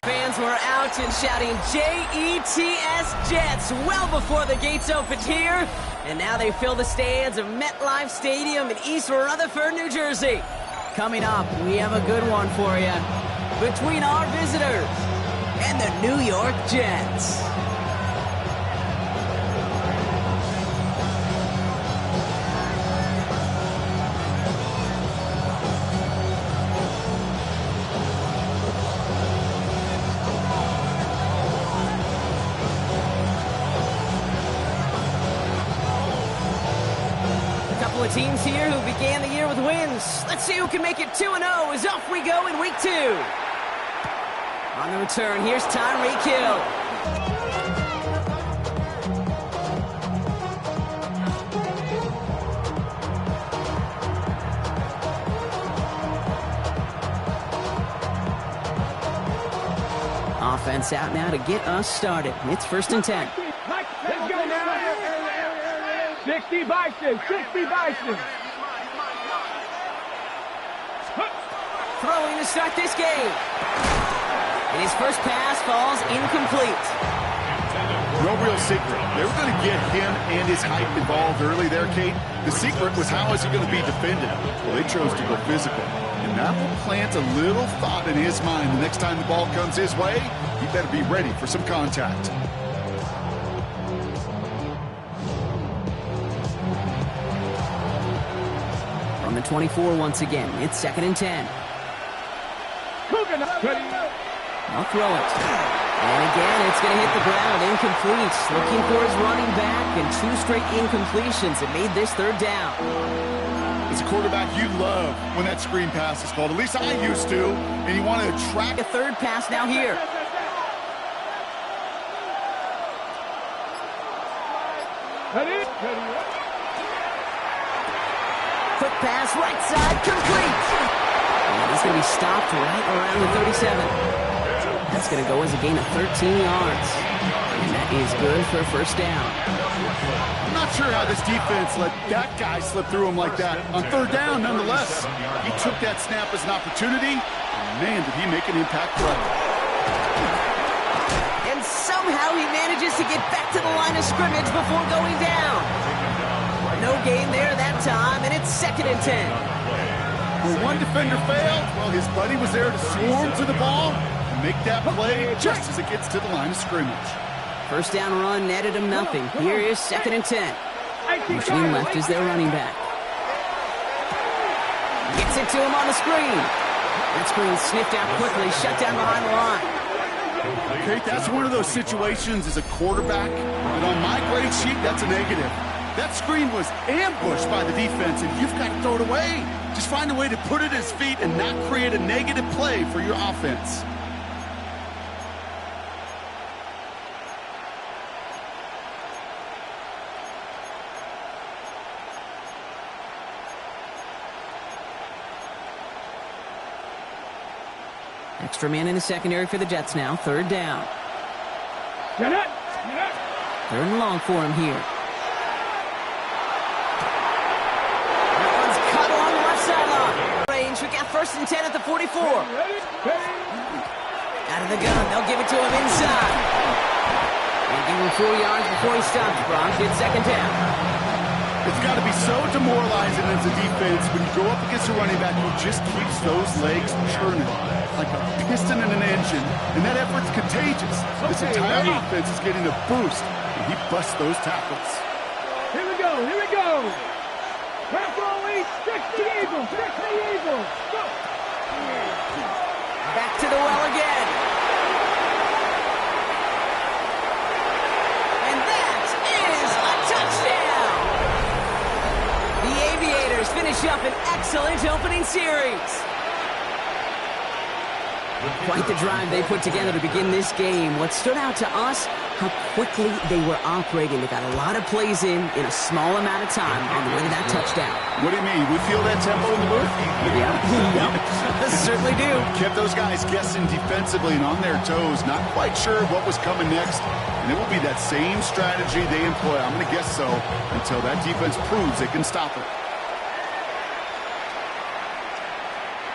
Fans were out and shouting J-E-T-S Jets well before the gates opened here. And now they fill the stands of MetLife Stadium in East Rutherford, New Jersey. Coming up, we have a good one for you. Between our visitors and the New York Jets. Teams here who began the year with wins. Let's see who can make it 2-0 as off we go in week 2. On the return, here's Tyreek Hill. Offense out now to get us started. It's 1st and 10. Let's go now. 60 Bison, 60 Bison. Throwing to start this game. And his first pass falls incomplete. No real secret. They were going to get him and his height involved early there, Kate. The secret was how is he going to be defended? Well, they chose to go physical. And that will plant a little thought in his mind. The next time the ball comes his way, he better be ready for some contact. On the 24 once again, it's 2nd and 10. I'll throw it. And again, it's going to hit the ground, incomplete. Looking for his running back, and 2 straight incompletions. It made this 3rd down. As a quarterback, you love when that screen pass is called. At least I used to. And you want to track a 3rd pass now here. Quick pass, right side, complete. And he's going to be stopped right around the 37. That's going to go as a gain of 13 yards. And that is good for a 1st down. I'm not sure how this defense let that guy slip through him like that. On 3rd down, nonetheless, he took that snap as an opportunity. And man, did he make an impact play. And somehow he manages to get back to the line of scrimmage before going down. No gain there that time, and it's 2nd and 10. When one defender failed, well, his buddy was there to swarm to the ball and make that play just as it gets to the line of scrimmage. 1st down run netted him nothing. Here is 2nd and 10. Pushing left is their running back. Gets it to him on the screen. That screen sniffed out quickly, shut down behind the line. Okay, that's one of those situations as a quarterback, and on my grade sheet, that's a negative. That screen was ambushed by the defense, and you've got to throw it away. Just find a way to put it at his feet and not create a negative play for your offense. Extra man in the secondary for the Jets now. 3rd down. 3rd and long for him here. We got 1st and 10 at the 44. Out of the gun, they'll give it to him inside. And give him 4 yards before he stops. Brock gets 2nd down. It's got to be so demoralizing as a defense when you go up against a running back who just keeps those legs churning like a piston in an engine, and that effort's contagious. This entire offense is getting a boost, and he busts those tackles. Here we go, here we go. Carefully, 60 Eagles, 60 Eagles. Go. Back to the well again. And that is a touchdown. The Aviators finish up an excellent opening series. Quite the drive they put together to begin this game. What stood out to us, how quickly they were operating. They got a lot of plays in a small amount of time on the way to that touchdown. What do you mean? We feel that tempo in the booth? Yep. Certainly do. Kept those guys guessing defensively and on their toes, not quite sure what was coming next. And it will be that same strategy they employ, I'm going to guess so, until that defense proves they can stop it.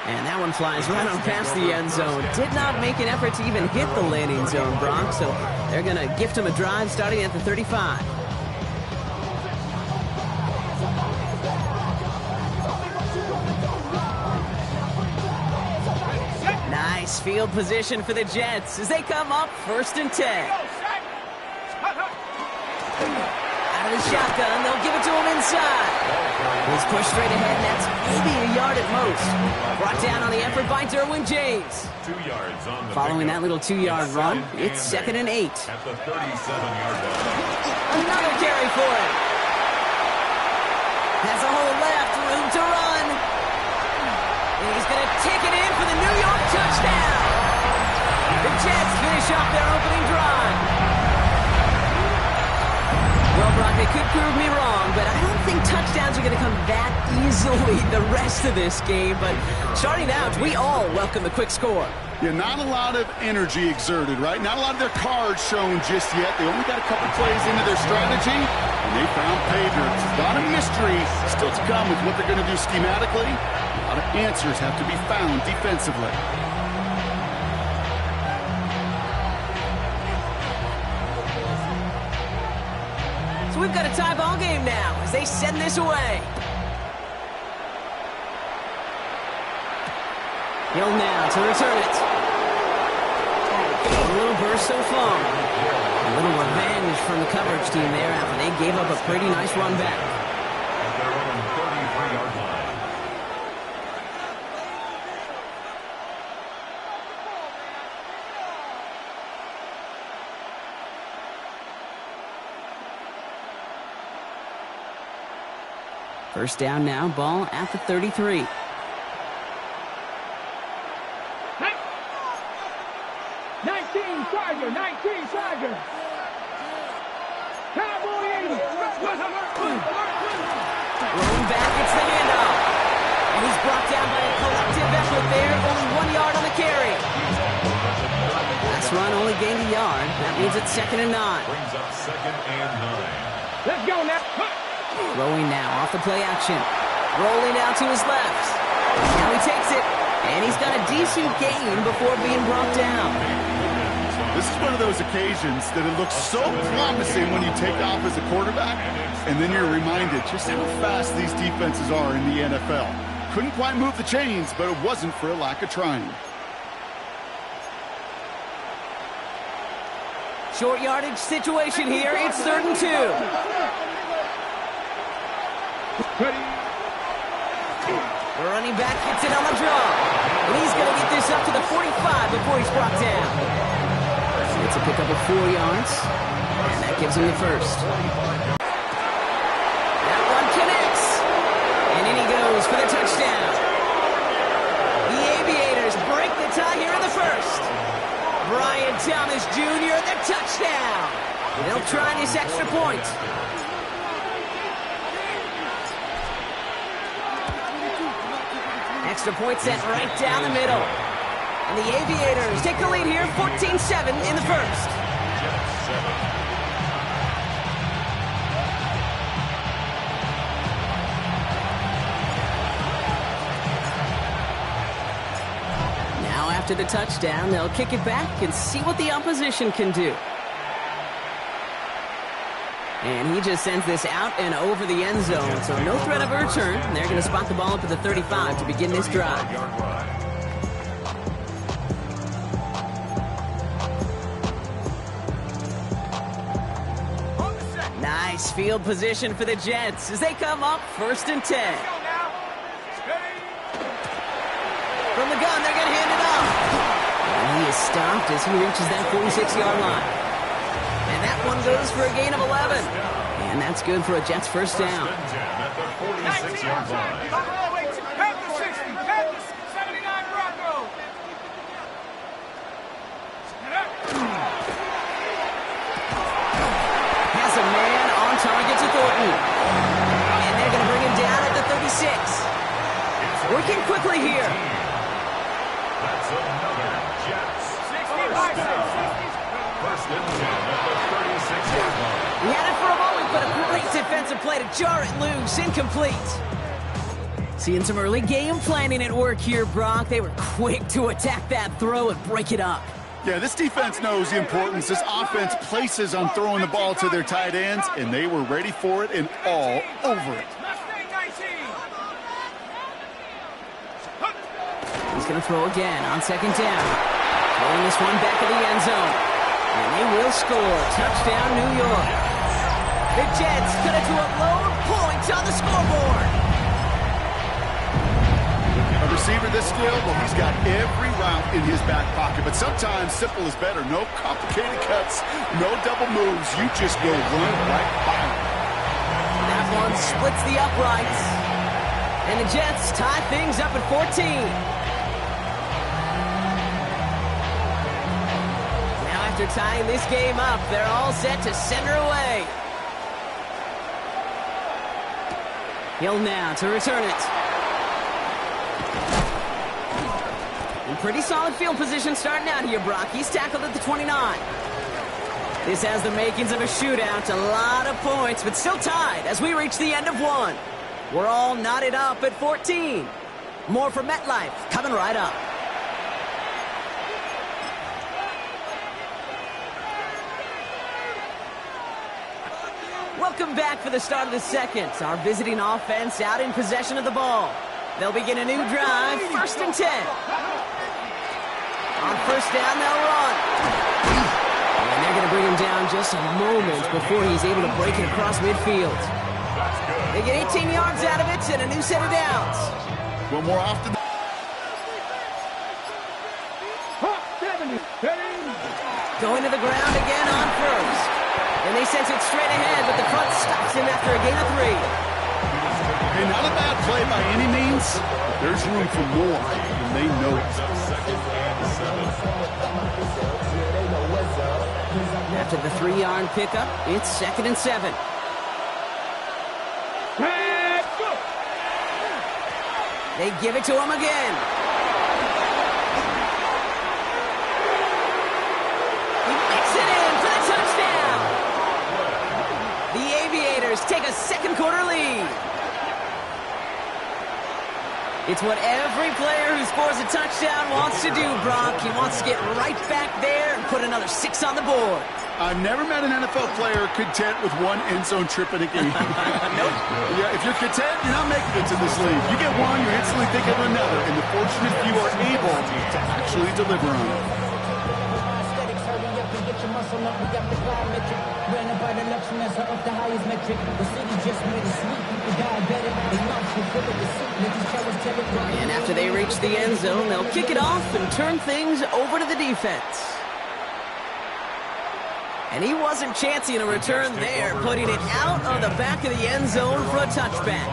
And that one flies right on past the end zone. Did not make an effort to even hit the landing zone, Brock. So they're going to gift him a drive starting at the 35. Nice field position for the Jets as they come up 1st and 10. Out of the shotgun, they'll give it to him inside. He's pushed straight ahead, and that's maybe a yard at most. Brought down on the effort by Derwin James. 2 yards on the Following that little 2-yard run, it's 2nd and 8. At the 37-yard line. Another carry for it. Has a hole left, room to run. And he's going to take it in for the New York touchdown. The Jets finish off their opening drive. Well, Brock, they could prove me wrong, but I don't think touchdowns are going to come that easily the rest of this game. But starting out, we all welcome the quick score. Yeah, not a lot of energy exerted, right? Not a lot of their cards shown just yet. They only got a couple plays into their strategy, and they found pay dirt. A lot of mystery still to come with what they're going to do schematically. A lot of answers have to be found defensively. So we've got a tie ball game now as they send this away. Hill now to return it. A little burst so far. A little revenge from the coverage team there after they gave up a pretty nice run back. At their own 33-yard line. First down now, ball at the 33. 19 Charger, 19 Charger. Cowboy 80. Rolling back, it's the handoff. And he's brought down by a collective effort there. Only 1 yard on the carry. Last run only gained a yard. That means it's 2nd and 9. Brings up 2nd and 9. Let's go now. Throwing now off the play action. Rolling out to his left. Now he takes it. And he's got a decent gain before being brought down. This is one of those occasions that it looks so promising when you take off as a quarterback, and then you're reminded just how fast these defenses are in the NFL. Couldn't quite move the chains, but it wasn't for a lack of trying. Short yardage situation here. It's 3rd and 2. The running back gets it on the draw. And he's going to get this up to the 45 before he's brought down. It's a pickup of 4 yards. And that gives him the first. That one connects. And in he goes for the touchdown. The Aviators break the tie here in the first. Brian Thomas Jr., the touchdown. They'll try this extra point. Extra point set right down the middle. And the Aviators take the lead here, 14-7 in the first. Now after the touchdown, they'll kick it back and see what the opposition can do. And he just sends this out and over the end zone, so no threat of a return. They're going to spot the ball up at the 35 to begin this drive. Nice field position for the Jets as they come up 1st and 10. From the gun, they're going to hand it off. And he is stopped as he reaches that 46-yard line. And that one goes for a gain of 11. And that's good for a Jets first down. At the 46-yard line. working quickly here. That's another Jets. First and 10 at the 36-yard line. He had it for a moment, but a great defensive play to jar it loose. Incomplete. Seeing some early game planning at work here, Brock. They were quick to attack that throw and break it up. Yeah, this defense knows the importance this offense places on throwing the ball to their tight ends, and they were ready for it and all over it. He's going to throw again on second down. Throwing this one back of the end zone. And they will score. Touchdown, New York. The Jets cut it to a load points on the scoreboard. A receiver this skilled, well, he's got every route in his back pocket, but sometimes simple is better. No complicated cuts, no double moves. You just go run right by him. That one splits the uprights. And the Jets tie things up at 14. Now after tying this game up, they're all set to send her away. Hill now to return it. In pretty solid field position starting out here, Brock. He's tackled at the 29. This has the makings of a shootout. A lot of points, but still tied as we reach the end of one. We're all knotted up at 14. More from MetLife coming right up. Welcome back for the start of the second. Our visiting offense out in possession of the ball. They'll begin a new drive, first and 10. On first down, they'll run. And they're going to bring him down just a moment before he's able to break it across midfield. They get 18 yards out of it and a new set of downs. Well, more often. Going to the ground again on first. And they sent it straight ahead, but the front stops him after a gain of 3. Hey, not a bad play by any means, but there's room for more, and they know it. After the 3-yard pickup, it's second and 7. They give it to him again. He makes it in for the touchdown. The Aviators take a second quarter lead. It's what every player who scores a touchdown wants to do, Brock. He wants to get right back there and put another 6 on the board. I've never met an NFL player content with one end zone trip in a game. Nope. Yeah, if you're content, you're not making it to this league. You get one, you're instantly thinking of another, and the fortunate few are able to actually deliver on it. And after they reach the end zone, they'll kick it off and turn things over to the defense. And he wasn't chancing a return there, putting it out of the back of the end zone for a touchback.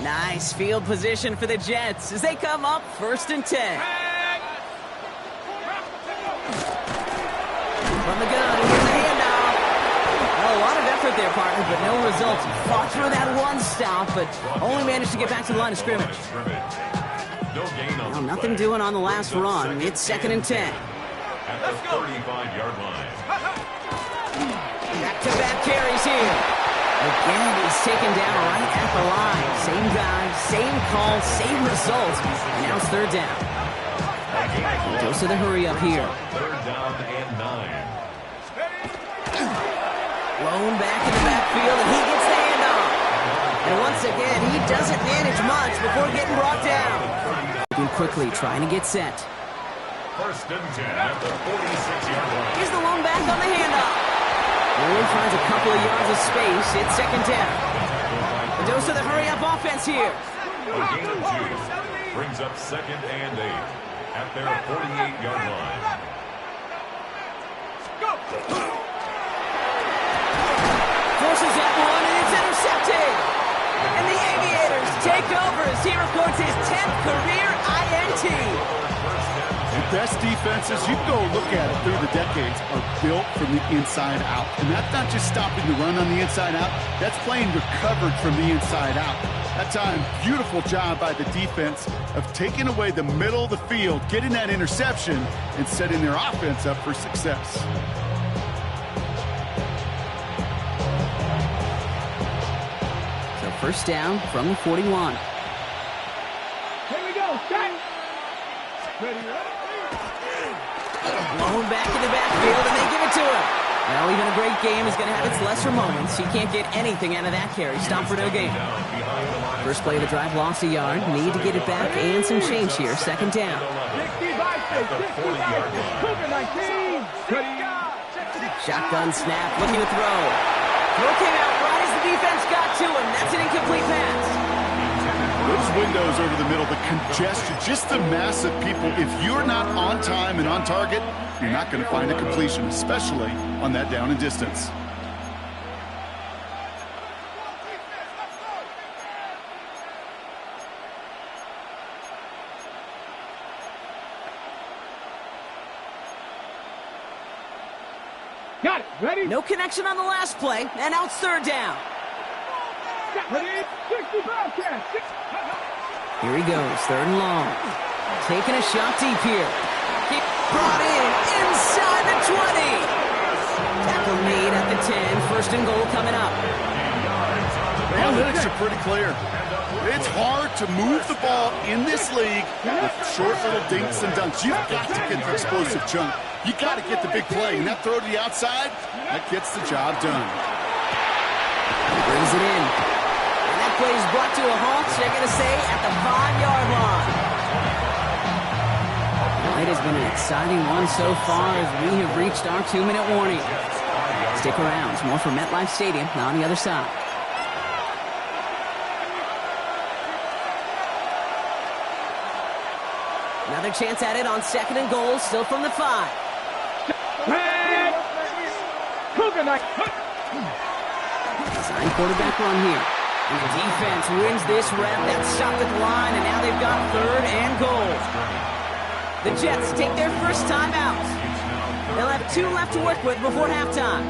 Nice field position for the Jets as they come up first and 10. From the gun, here's a handoff. Well, a lot of effort there, partner, but no results. Fought through that one stop, but only managed to get back to the line of scrimmage. Well, nothing doing on the last run. It's second and 10. At the 35-yard line. Back-to-back carries here. Again, he's taken down right at the line. Same guy, same call, same result. And now it's third down. Goes to the hurry up here. Third down and 9. Blown back in the backfield, and he gets the handoff. And once again, he doesn't manage much before getting brought down. Moving quickly, trying to get set. First and 10 at the 46-yard line. Here's the lone back on the handoff. Ward finds a couple of yards of space. It's second down. The dose of the hurry-up offense here. A gain of 2 brings up second and 8 at their 48-yard line. Forces that one, and it's intercepted. And the Aviators take over as he records his 10th career INT. And best defenses, you go look at it through the decades, are built from the inside out. And that's not just stopping the run on the inside out. That's playing recovered from the inside out. That time, beautiful job by the defense of taking away the middle of the field, getting that interception, and setting their offense up for success. So first down from the 41. Here we go. Set. Ready. Blown back in the backfield, and they give it to him. Well, even a great game is going to have its lesser moments. He can't get anything out of that carry. Stop for no gain. First play of the drive, lost a yard. Need to get it back and some change here. Second down. 65. Shotgun snap, looking to throw. Throw came out right as the defense got to him. That's an incomplete pass. Those windows over the middle, the congestion, just the mass of people. If you're not on time and on target, you're not going to find a completion, especially on that down and distance. Got it. Ready? No connection on the last play, and now it's third down. Ready? 65. Here he goes, third and long. Taking a shot deep here. He brought in inside the 20. Tackle made at the 10. First and goal coming up. The analytics are pretty clear. It's hard to move the ball in this league with short little dinks and dunks. You've got to get the explosive chunk. You got to get the big play. And that throw to the outside, that gets the job done. Brings it in. And that play is brought to a halt, they're going to say, at the 5-yard line. Well, it has been an exciting one so far as we have reached our 2-minute warning. Stick around. It's more from MetLife Stadium on the other side. Another chance at it on second and goal, still from the 5. Design quarterback run here. And the defense wins this rep. That's stopped at the line, and now they've got third and goal. The Jets take their first time out. They'll have 2 left to work with before halftime.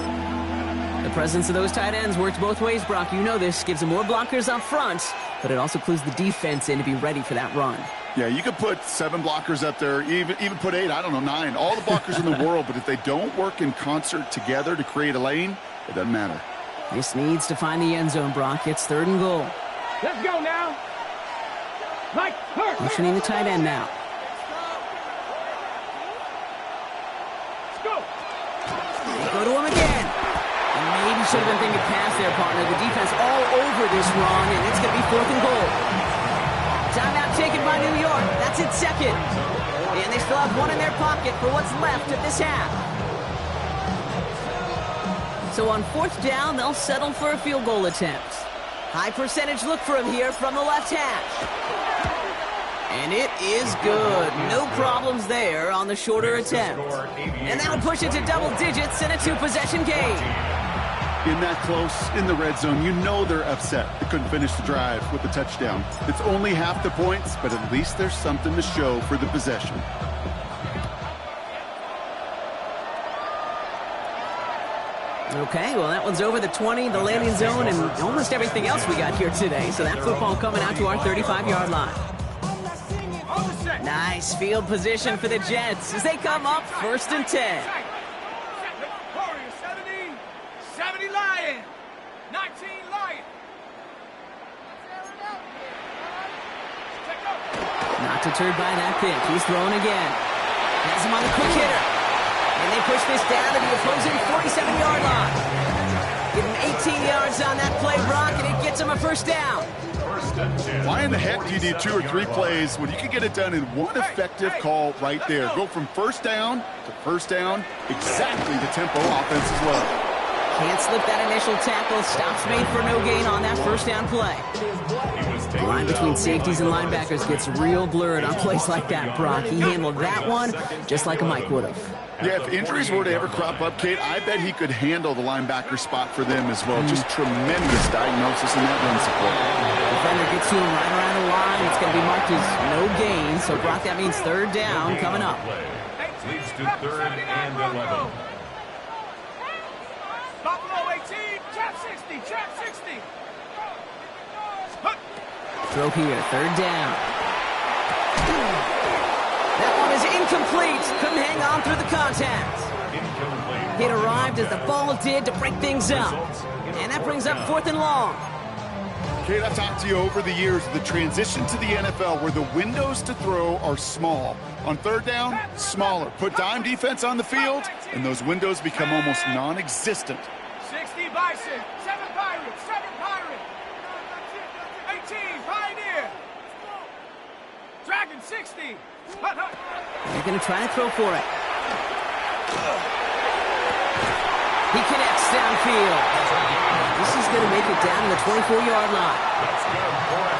The presence of those tight ends works both ways, Brock. You know this. Gives them more blockers up front, but it also clues the defense in to be ready for that run. Yeah, you could put 7 blockers up there, even put 8, I don't know, 9. All the blockers in the world, but if they don't work in concert together to create a lane, it doesn't matter. This needs to find the end zone, Brock. It's third and goal. Let's go now. Mike, hurt. Motioning the tight end now. Let's go. They go to him again. And maybe should have been thinking pass there, partner. The defense all over this run, and it's going to be fourth and goal. Timeout taken by New York. That's its second. And they still have one in their pocket for what's left of this half. So on fourth down, they'll settle for a field goal attempt. High percentage look for him here from the left hash. And it is good. No problems there on the shorter attempt. And that'll push it to double digits in a 2-possession game. In that close, in the red zone, you know they're upset. They couldn't finish the drive with the touchdown. It's only half the points, but at least there's something to show for the possession. Okay, well, that one's over the 20, the landing zone, and almost everything else we got here today. So that football coming out to our 35-yard line. Nice field position for the Jets as they come up first and 10. 70 Lion. 19 Lion. Not deterred by that pitch. He's throwing again. Has him on the quick hitter. And they push this down to the opposing 47-yard line. Give him 18 yards on that play, Brock, and it gets him a first down. Why in the heck do you need 2 or 3 plays when you can get it done in one effective call right there? Go from first down to first down, exactly the tempo offense as well. Can't slip that initial tackle. Stops made for no gain on that first down play. The line between safeties and linebackers gets real blurred on plays like that, Brock. He handled that one just like a Mike would have. Yeah, if injuries were to ever crop up, Kate, I bet he could handle the linebacker spot for them as well. Just tremendous diagnosis in that run support. The defender gets to him right around the line. It's going to be marked as no gain. So, Brock, that means third down coming up. Leads to third and 11. Buffalo 18, trap 60, trap 60. Throw here, third down. That one is incomplete. Couldn't hang on through the contact. Incomplete. It arrived as the ball did to break things up. And that brings up 4th and long. Kate, I've talked to you over the years of the transition to the NFL where the windows to throw are small. On third down, smaller. Put dime defense on the field, and those windows become almost non-existent. 60 Bison, 7 Pirates, 7 Pirates. 18 Pioneer. Dragon 60. They're going to try to throw for it. He connects downfield. This is going to make it down to the 24-yard line.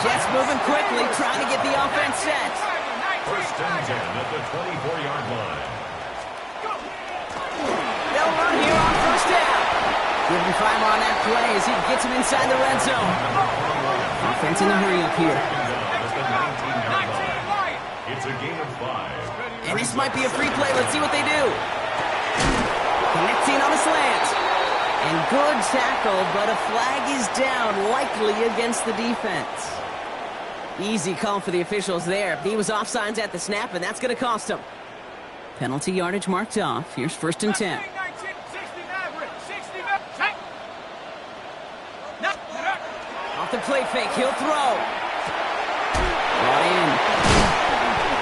Jets moving quickly, trying to get the offense set. First and 10 at the 24-yard line. They'll run here on first down. Give him 5 on that play as he gets him inside the red zone. Offense in a hurry up here. It's a gain of 5. And this might be a free play. Let's see what they do. Connecting on a slant. And good tackle, but a flag is down, likely against the defense. Easy call for the officials there. He was offsides at the snap, and that's going to cost him. Penalty yardage marked off. Here's 1st and 10. Off the play fake, he'll throw. Brought in.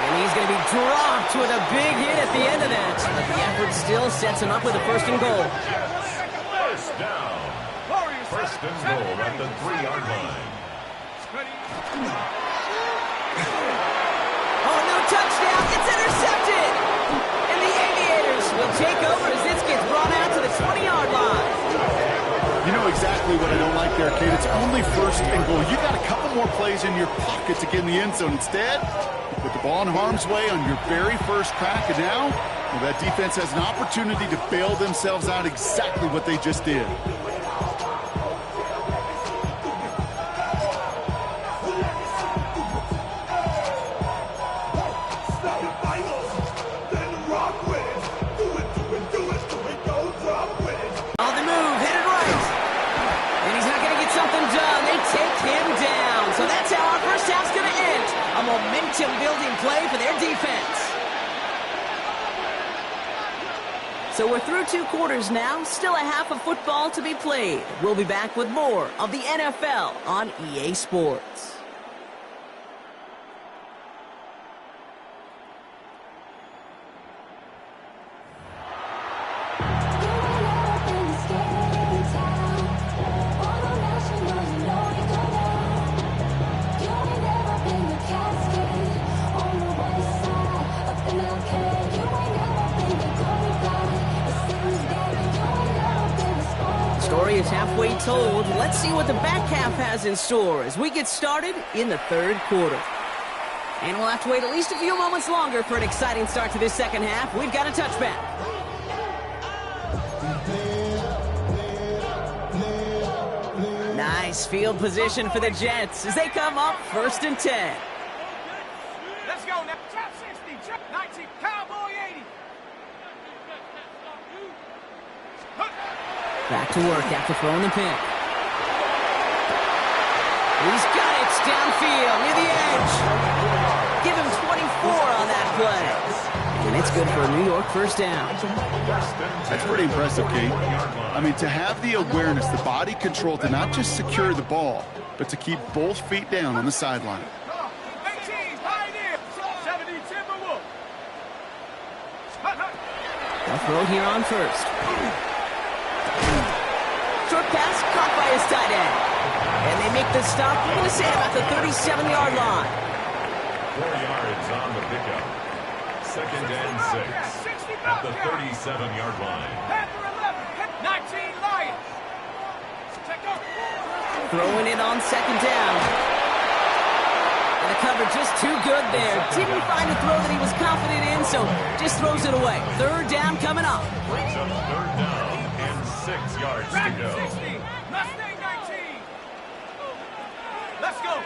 And he's going to be dropped with a big hit at the end of that. But the effort still sets him up with a 1st and goal. First down. First and goal at the 3-yard line. Oh, no touchdown. It's intercepted. And the Aviators will take over as this gets brought out to the 20-yard line. You know exactly what I don't like there, Kate. It's only 1st and goal. You got a couple more plays in your pocket to get in the end zone. Instead, you put the ball in harm's way on your very first crack, and now well, that defense has an opportunity to bail themselves out exactly what they just did. On the move, headed right. And he's not going to get something done. They take him down. So that's how our first half's going to end. A momentum-building play for their defense. So we're through 2 quarters now. Still a half of football to be played. We'll be back with more of the NFL on EA Sports. Story is halfway told. Let's see what the back half has in store as we get started in the 3rd quarter. And we'll have to wait at least a few moments longer for an exciting start to this second half. We've got a touchback. Nice field position for the Jets as they come up 1st and 10. Let's go now. Trap 60, trap 19, Cowboy 80. Back to work after throwing the pick. He's got it downfield near the edge. Give him 24 on that play. And it's good for a New York first down. That's pretty impressive, Kate. I mean, to have the awareness, the body control to not just secure the ball, but to keep both feet down on the sideline. 18, Pioneer, 70, Timberwolf. They'll throw here on first. Short pass caught by his tight end. And they make the stop, I'm going to say about the 37-yard line. 4 yards on the pickup. 2nd and 6 at the 37-yard line. Panther 11, 19 Lions. Throwing it on 2nd down. And the cover just too good there. Didn't find a throw that he was confident in, so just throws it away. 3rd down coming up. Brings up 3rd down and 6 yards to go. 60, Mustang 19. Let's go.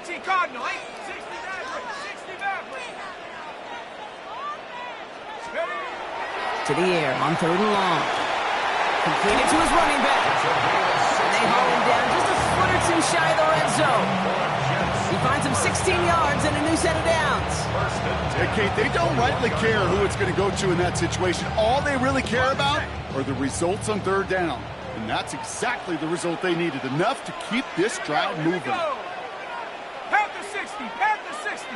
60 Cardinal, 60 Maverick, 60 Maverick. Ready? To the air on 3rd and long. Completed to his running back. And they haul him down just a foot or two shy of the red zone. He finds him 16 yards and a new set of downs. Hey, Kate, they don't rightly care who it's going to go to in that situation. All they really care about are the results on 3rd down. And that's exactly the result they needed. Enough to keep this drive moving. Panther 60, Panther 60.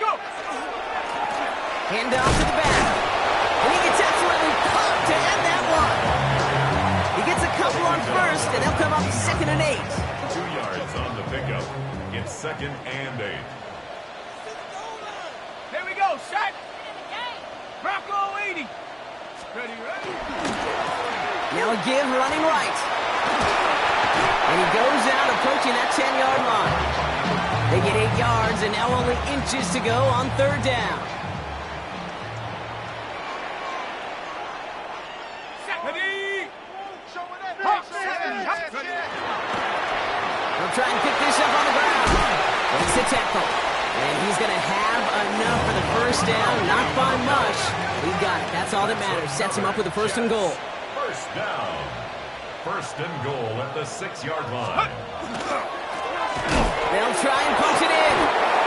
Go! Hand off to the back. And he gets absolutely pumped to end that one. He gets a couple on 1st, and they'll come up 2nd and 8. 2 yards on the pickup. It's 2nd and 8. Here we go, set. Bronco 80. Ready, ready. Now a give running right. And he goes out approaching that 10-yard line. They get 8 yards and now only inches to go on 3rd down. Ready. They'll try and pick this up on the ground. Makes the tackle. And he's going to have enough for the 1st down. Not by much. He got it. That's all that matters. Sets him up with a 1st and goal. 1st down. 1st and goal at the 6-yard line. They'll try and punch it in.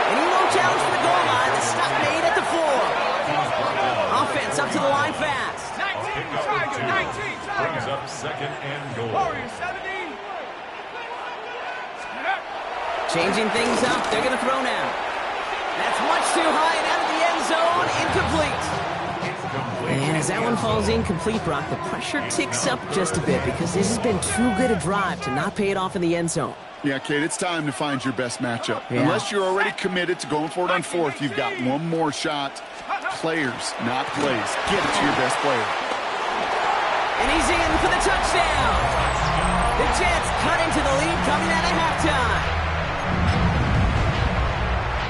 And he won't challenge for the goal line. The stop made at the 4. Offense up to the line fast. 19, Tiger, 19, Tiger. Brings up 2nd and goal. Warrior 70. Changing things up. They're going to throw now. That's much too high and out of the end zone. Incomplete. And as that one falls incomplete, Brock, the pressure ticks up just a bit because this has been too good a drive to not pay it off in the end zone. Yeah, Kate, it's time to find your best matchup. Yeah. Unless you're already committed to going for it on 4th, you've got one more shot. Players, not plays. Get it to your best player. And he's in for the touchdown. The Jets cut into the lead coming out of halftime.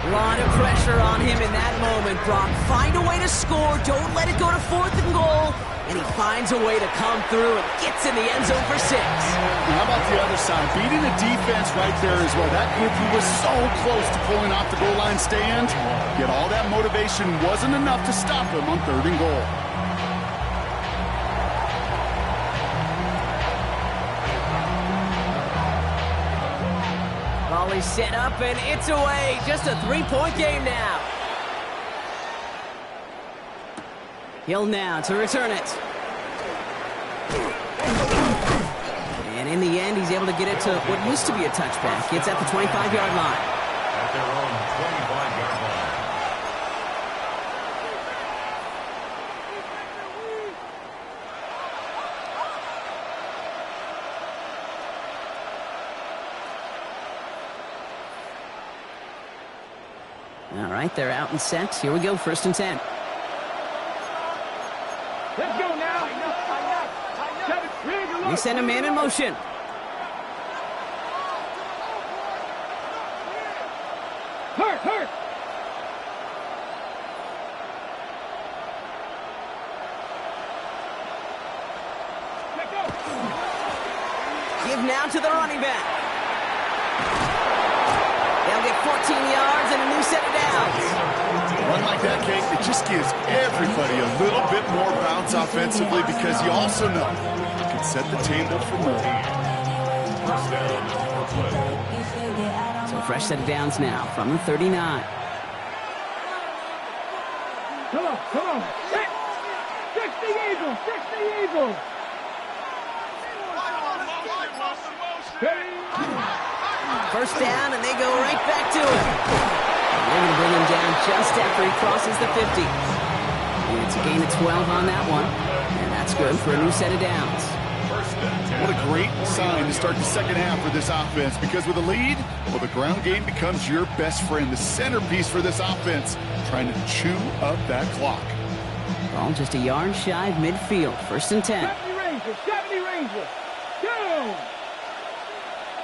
A lot of pressure on him in that moment, Brock. Find a way to score. Don't let it go to 4th and goal. And he finds a way to come through and gets in the end zone for 6. And how about the other side? Beating the defense right there as well. That group who was so close to pulling off the goal line stand, yet all that motivation wasn't enough to stop him on 3rd and goal. Volley set up and it's away. Just a 3-point game now. Hill now to return it. And in the end, he's able to get it to what used to be a touchback. It's at the 25-yard line. At their own 25-yard line. All right, they're out and set. Here we go, 1st and 10. Let's go now. They send a man in motion. Hurt. Let go. Give now to the running back. They'll get 14 yards and a new set of downs. Run like that, Kate, it just gives everybody a little bit more bounce offensively because you also know you can set the table for more. 1st down for play. So a fresh set of downs now from the 39. Come on. 60 Eagles, 60 Eagles. First down, and they go right back to him. They're going to bring him down just after he crosses the 50. And it's a gain of 12 on that one. And that's good for a new set of downs. What a great sign to start the second half for this offense because with a lead, well, the ground game becomes your best friend, the centerpiece for this offense, trying to chew up that clock. Ball just a yard shy of midfield. 1st and 10. 70 Rangers. Go!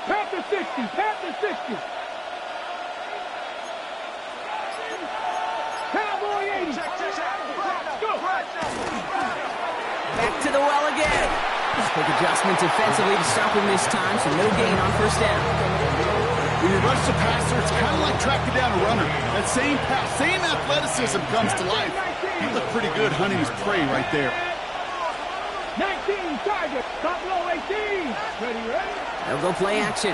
Panther 60. Cowboy 80. Go! Back to the well again. Quick adjustment defensively to stop him this time, so no gain on first down. When you rush the passer, it's kind of like tracking down a runner. That same pass, same athleticism comes to life. He looked pretty good hunting his prey right there. 19 target, top low 18. Ready? They'll go play action.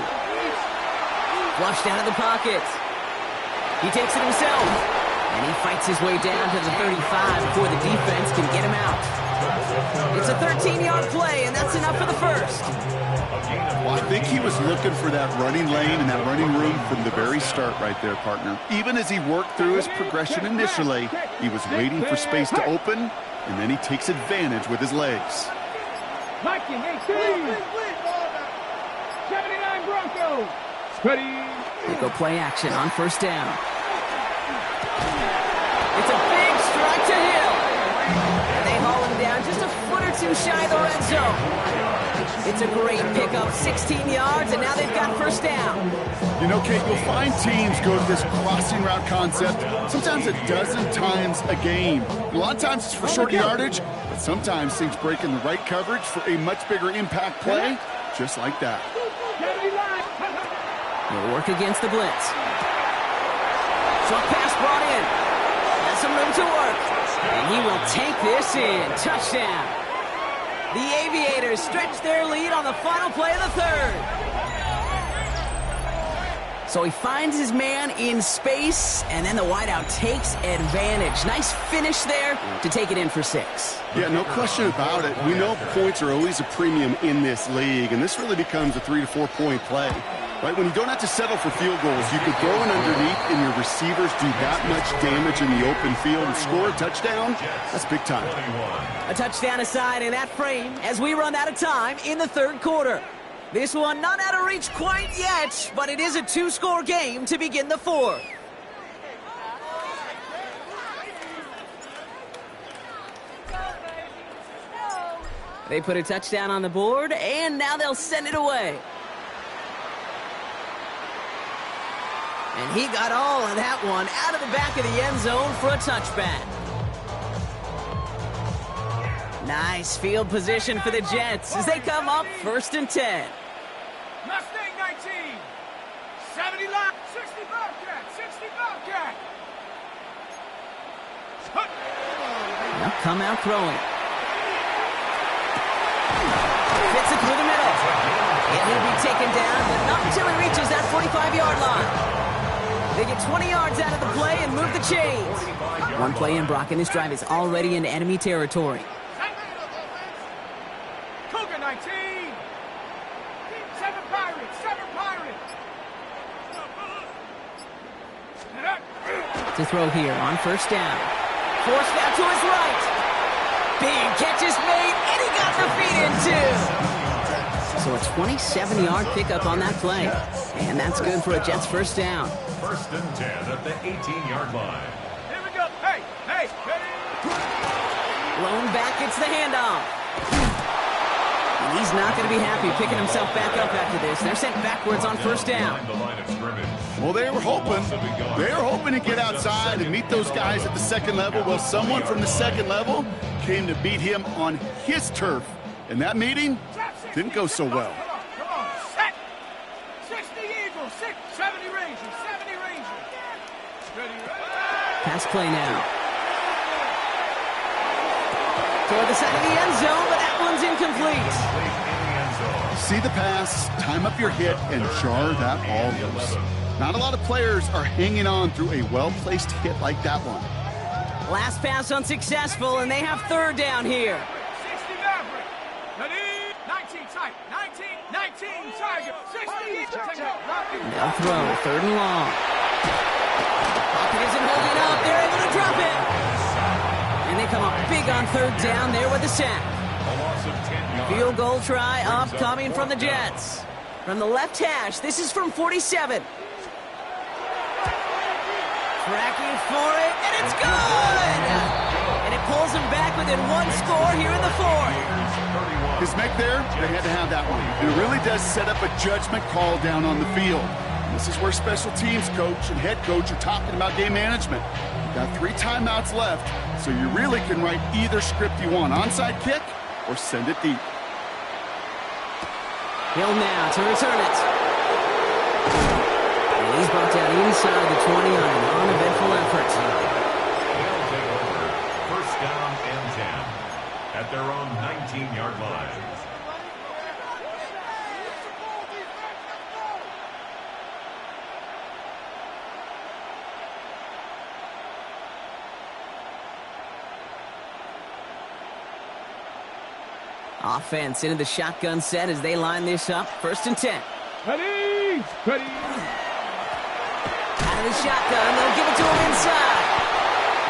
Flushed out of the pocket. He takes it himself. And he fights his way down to the 35 before the defense can get him out. It's a 13-yard play, and that's enough for the first. Well, I think he was looking for that running lane and that running room from the very start right there, partner. Even as he worked through his progression initially, he was waiting for space to open, and then he takes advantage with his legs. Viking 18. 79 Broncos. Ready? They go play action on first down. It's a big strike to Hill. And they haul him down just a foot or two shy of the red zone. It's a great pickup, 16 yards, and now they've got first down. You know, Kate, you'll find teams go to this crossing route concept sometimes a dozen times a game. A lot of times it's for short yardage, but sometimes things break in the right coverage for a much bigger impact play, just like that. He'll work against the blitz. Short pass brought in. Has some room to work. And he will take this in. Touchdown. The Aviators stretch their lead on the final play of the third. So he finds his man in space, and then the wideout takes advantage. Nice finish there to take it in for 6. Yeah, no question about it. We know points are always a premium in this league, and this really becomes a 3 to 4 point play. Right, when you don't have to settle for field goals, you could throw it underneath and your receivers do that much damage in the open field and score a touchdown. That's big time. A touchdown aside in that frame as we run out of time in the third quarter. This one not out of reach quite yet, but it is a 2-score game to begin the fourth. They put a touchdown on the board, and now they'll send it away. And he got all of that one out of the back of the end zone for a touchback. Nice field position for the Jets as they come up 1st and 10. Mustang 19. 70 line. 60 Bobcat. 60 Bobcat. They'll come out throwing. Fits it through the middle. And he'll be taken down, but not until he reaches that 45-yard line. They get 20 yards out of the play and move the chains. One play in, Brock, and this drive is already into enemy territory. Cougar 19. 7 Pirates. 7 Pirates. To throw here on first down. Forced out to his right. Big catch is made, and he got the feet in too. So a 27-yard pickup on that play. And that's good for a Jets first down. 1st and 10 at the 18-yard line. Here we go. Hey, ready? Blown back, it's the handoff. And he's not going to be happy picking himself back up after this. They're sent backwards on first down. The line of scrimmage. Well, they were hoping to get outside and meet those guys at the second level. Well, someone from the second level came to beat him on his turf. And that meeting didn't go so well. Come on. Set. 60 Eagles. 70 Rangers. 70 Rangers. Ready? Pass play now. Toward the side of the end zone, but that one's incomplete. See the pass, time up your hit, and jar that ball loose. Not a lot of players are hanging on through a well-placed hit like that one. Last pass unsuccessful, and they have third down here. 60 Maverick. Ready? 19 tight. 19 Tiger. 60. They'll throw third and long. Pocket isn't holding up. They're able to drop it. And they come up big on third down there with the sack. Field goal try upcoming from the Jets. From the left hash, this is from 47. Tracking for it, and it's good! And it pulls him back within 1 score here in the fourth. His make there, they had to have that one. And it really does set up a judgment call down on the field. This is where special teams coach and head coach are talking about game management. You've got 3 timeouts left, so you really can write either script you want. Onside kick or send it deep. Hill now to return it. And he's brought down inside the 20 on an uneventful effort. They'll take over. First down and 10 at their own 19-yard line. Offense into the shotgun set as they line this up. First and 10. Ready! Ready! Out of the shotgun, they'll give it to him inside.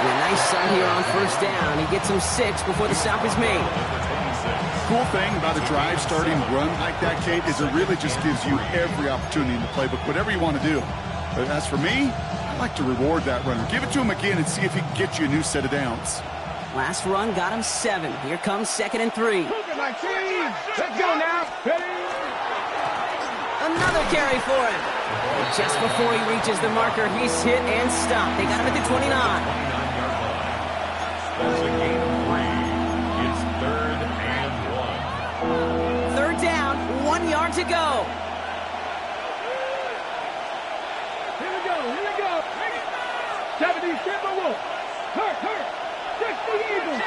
And a nice start here on first down. He gets him 6 before the stop is made. Cool thing about a drive starting run like that, Kate, is it really just gives you every opportunity in the playbook, whatever you want to do. But as for me, I like to reward that runner. Give it to him again and see if he can get you a new set of downs. Last run got him 7. Here comes 2nd and 3. Let's go now. Ready! Another carry for him. Just before he reaches the marker, he's hit and stopped. They got him at the 29. 29-yard line. That's a gain of 3. It's 3rd and 1. 3rd down, 1 yard to go. Here we go. Here we go. 70 Timberwolves. Hurt. 60 Eagles.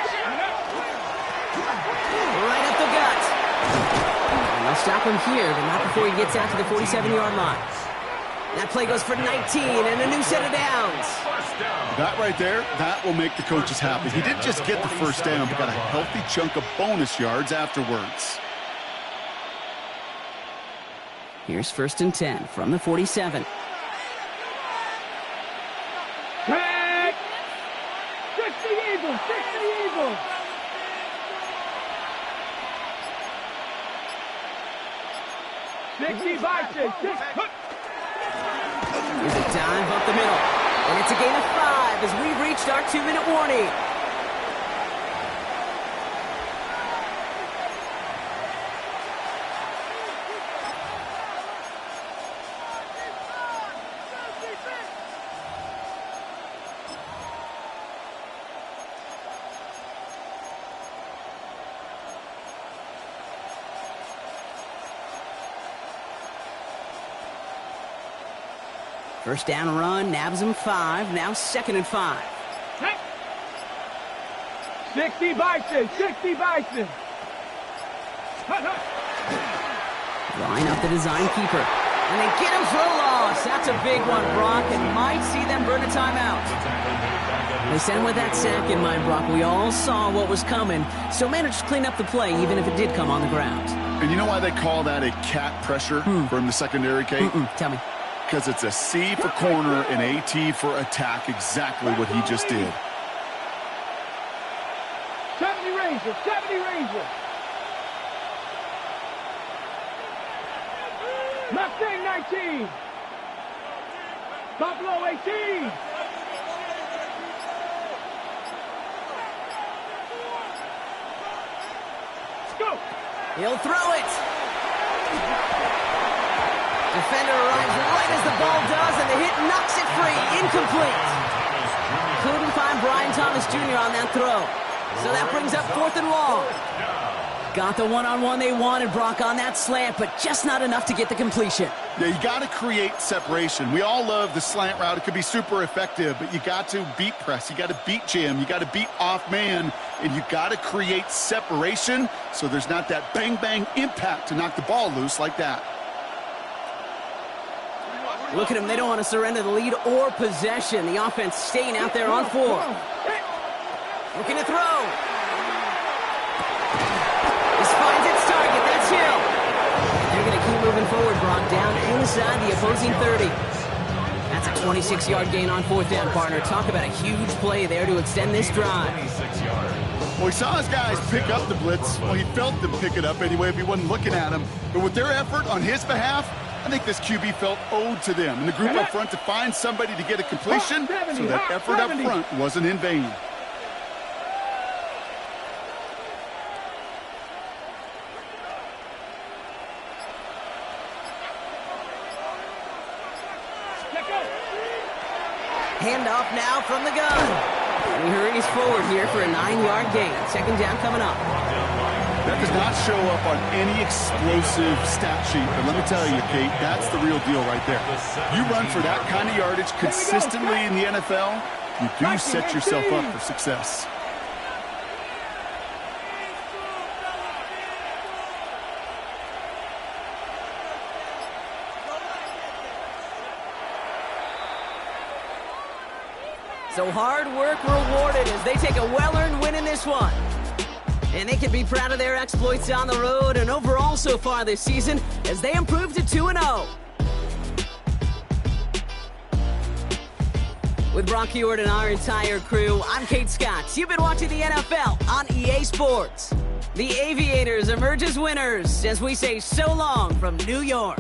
Right up the gut. And they'll stop him here, but not before he gets out to the 47-yard line. That play goes for 19 and a new set of downs. That right there, that will make the coaches happy. He didn't just get the first down, but got a healthy chunk of bonus yards afterwards. Here's 1st and 10 from the 47. Back. 60 Eagles. 60 Eagles. Here's a dive up the middle. And it's a gain of 5 as we've reached our 2-minute warning. First down run, nabs him 5. Now 2nd and 5. 60 Bison. 60 Bison. Line up the design keeper. And they get him for a loss. That's a big one, Brock, and might see them burn a timeout. They send with that sack in mind, Brock. We all saw what was coming, so managed to clean up the play, even if it did come on the ground. And you know why they call that a cat pressure from the secondary, Kate? Tell me. Because it's a C for corner and a T for attack, exactly what he just did. 70 Rangers. 70 Rangers. Mustang 19. Buffalo 18. Go. He'll throw it. Defender arrives right as the ball does, and the hit knocks it free. Incomplete. Couldn't find Brian Thomas Jr. on that throw. So that brings up 4th and long. Got the one-on-one they wanted, Brock, on that slant, but just not enough to get the completion. Yeah, you got to create separation. We all love the slant route. It could be super effective, but you got to beat press. You got to beat jam. You got to beat off man, and you got to create separation so there's not that bang-bang impact to knock the ball loose like that. Look at them. They don't want to surrender the lead or possession. The offense staying out there on 4. Looking to throw. This finds its target. That's Hill. They're going to keep moving forward, Brock, down inside the opposing 30. That's a 26-yard gain on 4th down, partner. Talk about a huge play there to extend this drive. 26 yards. Well, he saw his guys pick up the blitz. Well, he felt them pick it up anyway if he wasn't looking at him. But with their effort on his behalf, I think this QB felt owed to them. And the group up front to find somebody to get a completion, so that effort up front wasn't in vain. Handoff now from the gun. And he hurries forward here for a 9-yard gain. 2nd down coming up. That does not show up on any explosive stat sheet, but let me tell you, Kate, that's the real deal right there. You run for that kind of yardage consistently in the NFL, you do set yourself up for success. So hard work rewarded as they take a well-earned win in this one. And they can be proud of their exploits on the road and overall so far this season as they improve to 2-0. With Brock Hewitt and our entire crew, I'm Kate Scott. You've been watching the NFL on EA Sports. The Aviators emerge as winners as we say so long from New York.